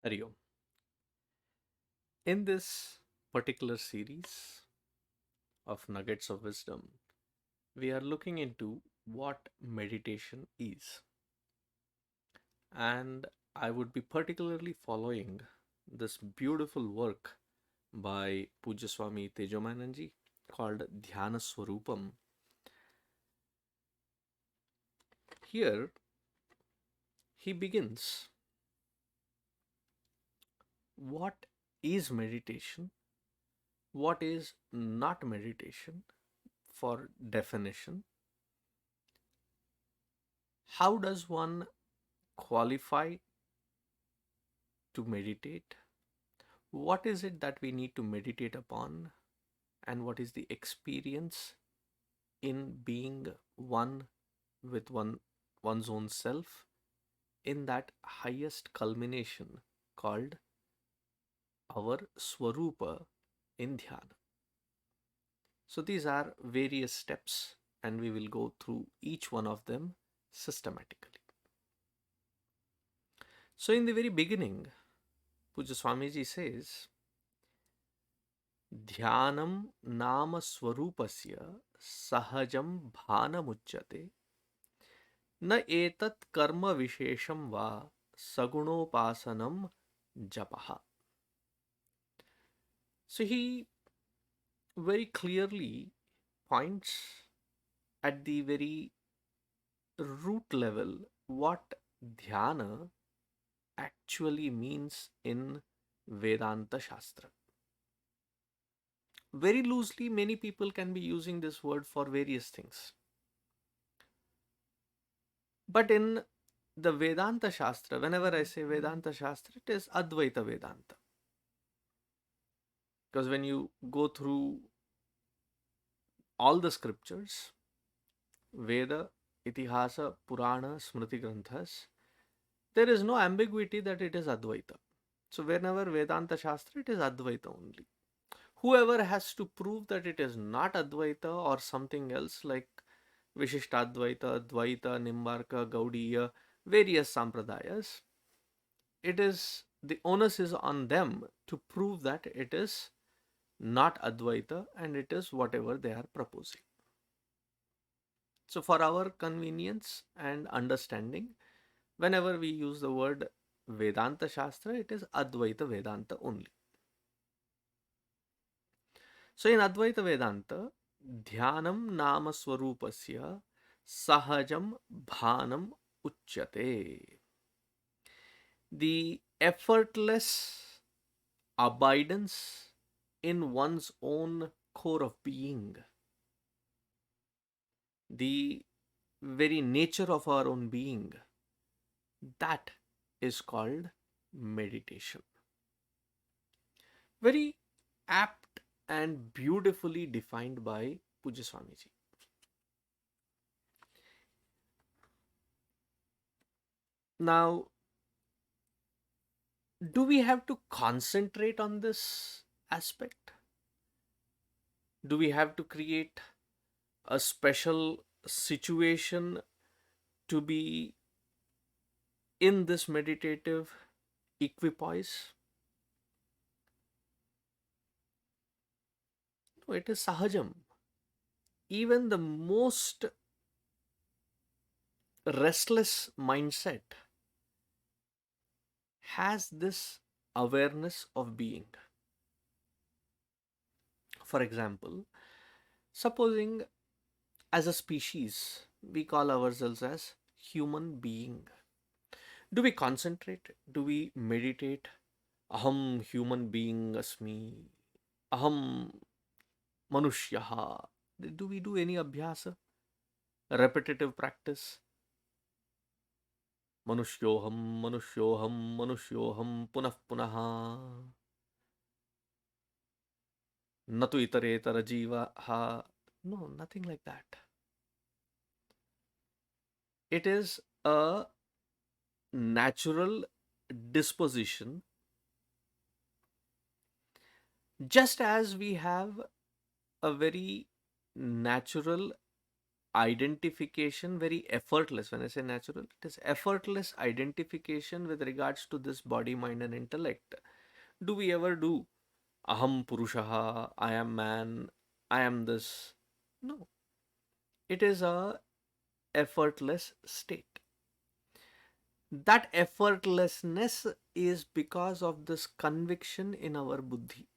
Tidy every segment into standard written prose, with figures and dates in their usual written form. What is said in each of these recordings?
Hari Om. In this particular series of Nuggets of Wisdom, we are looking into what meditation is. And I would be particularly following this beautiful work by Puja Swami Tejomananji called Dhyana Swarupam. Here he begins, what is meditation? What is not meditation? For definition, how does one qualify to meditate? What is it that we need to meditate upon? And what is the experience in being one with one's own self in that highest culmination called our Swarupa in Dhyana? So these are various steps, and we will go through each one of them systematically. So, in the very beginning, Puja Swamiji says, ध्यानं नाम स्वरूपस्य सहजं भानमुच्यते न एतत् कर्म विशेषं वा सगुणोपासनं जपः. So he very clearly points at the very root level what dhyana actually means in Vedanta Shastra. Very loosely, many people can be using this word for various things. But in the Vedanta Shastra, whenever I say Vedanta Shastra, it is Advaita Vedanta. Because when you go through all the scriptures, Veda, Itihasa, Purana, Smriti Granthas, there is no ambiguity that it is Advaita. So whenever Vedanta Shastra, it is Advaita only. Whoever has to prove that it is not Advaita or something else like Vishishtadvaita, Dvaita, Nimbarka, Gaudiya, various Sampradayas, it is the onus is on them to prove that it is not Advaita and it is whatever they are proposing. So, for our convenience and understanding, whenever we use the word Vedanta Shastra, it is Advaita Vedanta only. So, in Advaita Vedanta, Dhyanam Nama Swarupasya Sahajam Bhanam Uchyate. The effortless abidance in one's own core of being, the very nature of our own being, that is called meditation. Very apt and beautifully defined by Puja Swamiji. Now, do we have to concentrate on this aspect? Do we have to create a special situation to be in this meditative equipoise? No, it is sahajam. Even the most restless mindset has this awareness of being. For example, supposing as a species we call ourselves as human being. Do we concentrate? Do we meditate? Aham human being asmi. Aham manushyaha. Do we do any abhyasa? Repetitive practice? Manusyoham, manusyoham, manusyoham, punah punaha. Natu itaretara jiva ha. No, nothing like that. It is a natural disposition, just as we have a very natural identification, very effortless. When I say natural, it is effortless identification with regards to this body, mind, and intellect. Do we ever do aham purushaha, I am man, I am this? No, it is a effortless state. That effortlessness is because of this conviction in our buddhi.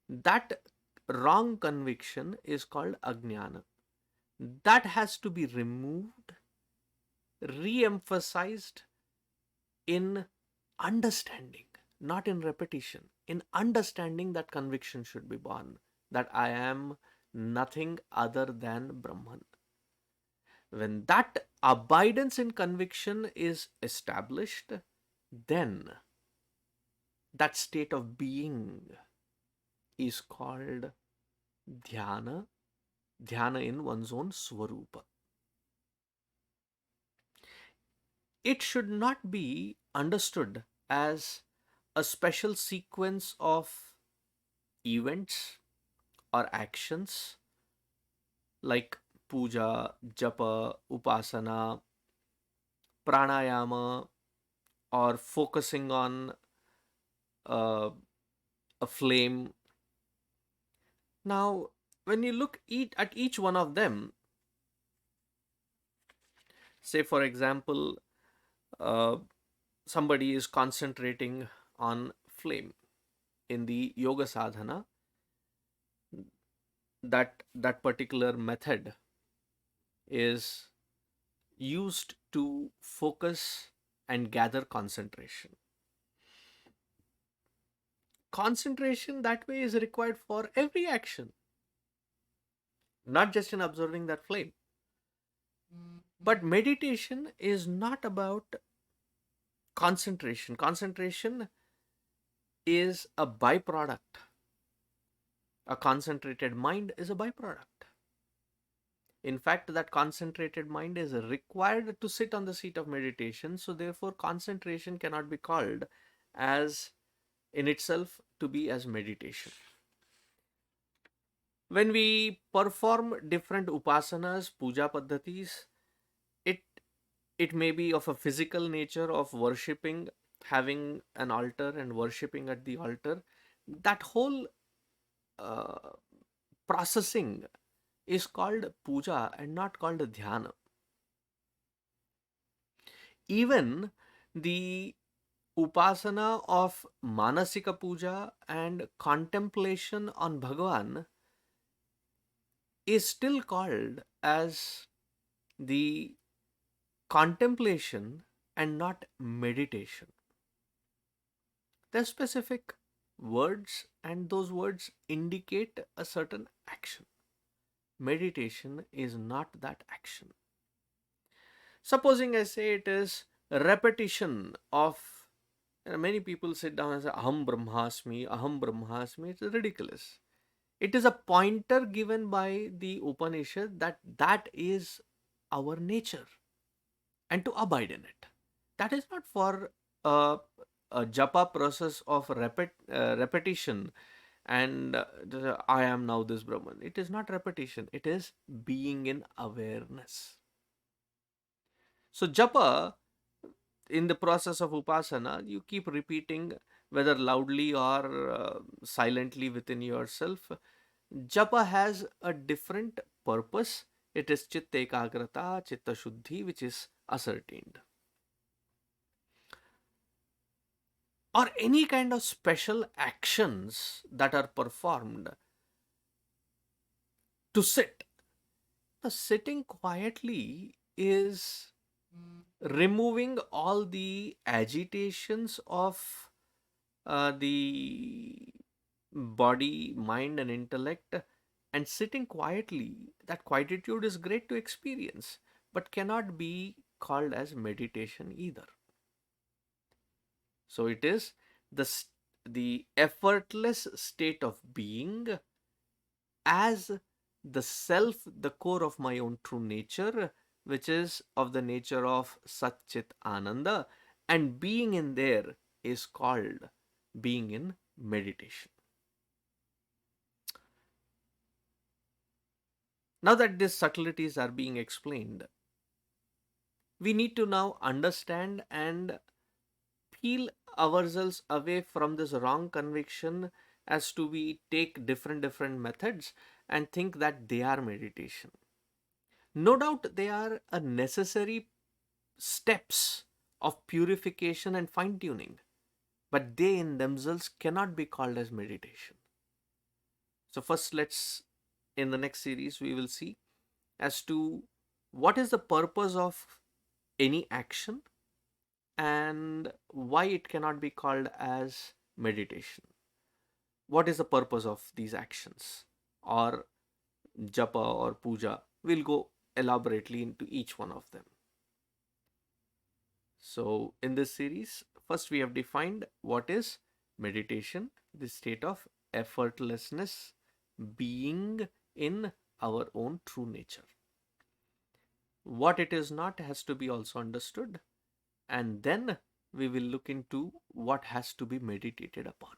That wrong conviction is called ajnana. That has to be removed, re-emphasized in understanding, not in repetition. In understanding, that conviction should be born that I am nothing other than Brahman. When that abidance in conviction is established, then that state of being is called dhyana, dhyana in one's own swarupa. It should not be understood as a special sequence of events or actions like puja, japa, upasana, pranayama, or focusing on uh, a flame. Now, when you look at each one of them, say for example, uh, somebody is concentrating on flame in the yoga sadhana, that particular method is used to focus and gather concentration. Concentration that way is required for every action, not just in observing that flame. But meditation is not about concentration. Concentration is a byproduct. A concentrated mind is a byproduct. In fact, that concentrated mind is required to sit on the seat of meditation. So, therefore, concentration cannot be called as in itself to be as meditation. When we perform different upasanas, puja paddhatis, it it may be of a physical nature of worshipping, having an altar and worshipping at the altar. That whole uh, processing is called puja and not called dhyana. Even the upasana of manasika puja and contemplation on Bhagavan is still called as the contemplation and not meditation. There are specific words, and those words indicate a certain action. Meditation is not that action. Supposing I say it is repetition of, many people sit down and say aham brahmasmi, aham brahmasmi. It's ridiculous. It is a pointer given by the Upanishad that that is our nature and to abide in it. That is not for a, a japa process of repetition and I am now this Brahman. It is not repetition, it is being in awareness. So, japa in the process of upasana, you keep repeating whether loudly or silently within yourself. Japa has a different purpose. It is chitta ekagrata, chitta shuddhi, which is ascertained. Or any kind of special actions that are performed to sit. The sitting quietly is removing all the agitations of the body, mind, and intellect, and sitting quietly. That quietude is great to experience, but cannot be called as meditation either. So it is the effortless state of being as the self, the core of my own true nature, which is of the nature of Satchit Ananda, and being in there is called being in meditation. Now that these subtleties are being explained, we need to now understand and peel ourselves away from this wrong conviction as to we take different methods and think that they are meditation. No doubt they are a necessary steps of purification and fine tuning, but they in themselves cannot be called as meditation. So first, let's in the next series we will see as to what is the purpose of any action and why it cannot be called as meditation. What is the purpose of these actions or japa or puja? We'll go elaborately into each one of them. So, in this series, first we have defined what is meditation, the state of effortlessness, being in our own true nature. What it is not has to be also understood, and then we will look into what has to be meditated upon.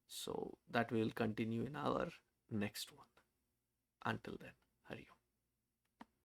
So, that we will continue in our next one. Until then, Hari Om.